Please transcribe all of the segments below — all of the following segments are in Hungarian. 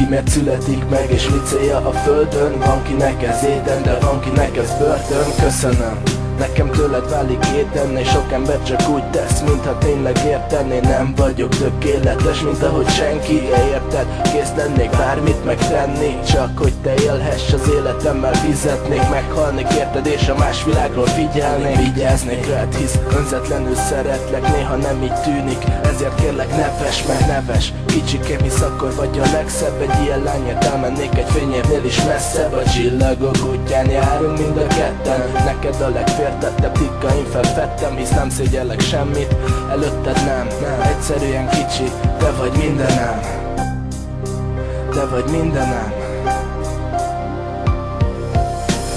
miért születik meg és mi célja a földön. Van kinek ez éden, de van kinek ez börtön. Köszönöm, nekem tőled válik étenni. Sok ember csak úgy tesz, mintha tényleg értené. Nem vagyok tökéletes, mint ahogy senki, érted? Kész lennék bármit megtenni, csak hogy te élhess az életemmel. Fizetnék, meghalnék érted, és a más világról figyelnék. Vigyáznék rád, hisz önzetlenül szeretlek. Néha nem így tűnik, ezért kérlek ne fess meg, neves kicsikem, hisz akkor vagy a legszebb. Egy ilyen lányért elmennék egy fényévnél is messzebb. A csillagok útján járunk mind a ketten. Neked a legfértettebb tikkaim felfedtem, hisz nem szégyellek semmit, előtted nem. Egyszerűen kicsi, te vagy mindenem. Te vagy mindenem.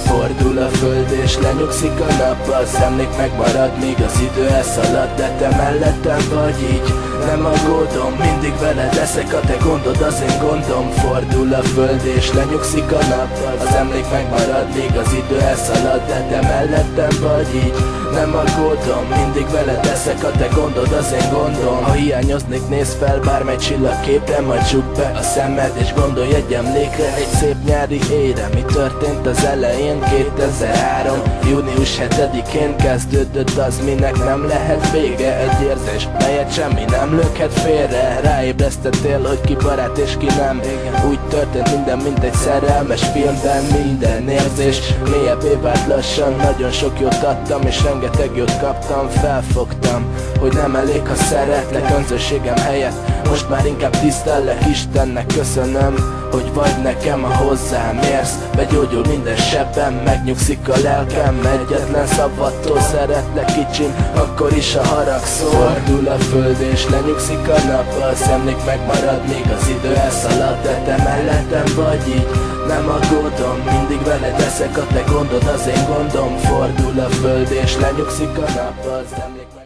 Fordul a föld és lenyugszik a nap, az emlék megmarad, míg az idő elszalad. De te mellettem vagy így, nem aggódom, mindig veled leszek, a te gondod az én gondom. Fordul a föld és lenyugszik a nap, az emlék megmarad, míg az idő elszalad. De te mellettem vagy így, nem aggódom, mindig veled leszek, a te gondod az én gondom. Ha hiányoznék, nézz fel bármely csillagképre, majd csukd be a szemed és gondolj egy emlékre. Egy szép nyári éjre, mi történt az elején? 2003. június 7-én kezdődött az, minek nem lehet vége. Egy érzés, melyet semmi nem lökhet félre. Ráébresztettél, hogy ki barát és ki nem. Úgy történt minden, mint egy szerelmes filmben. Minden érzés mélyebbé vált lassan. Nagyon sok jót adtam és rengeteg jót kaptam. Felfogtam, hogy nem elég, ha szeretlek önzőségem helyett. Most már inkább tisztellek, Istennek köszönöm, hogy vagy nekem, ha hozzám érsz. Begyógyul minden sebben, megnyugszik a lelkem. Egyetlen szavattól szeretlek kicsim, akkor is a harag szól. Fordul a föld és lenyugszik a nap, az emlék megmarad, míg az idő elszalad. De te mellettem vagy így, nem aggódom, mindig veled leszek, a te gondod az én gondom. Fordul a föld és lenyugszik a nap, az emlék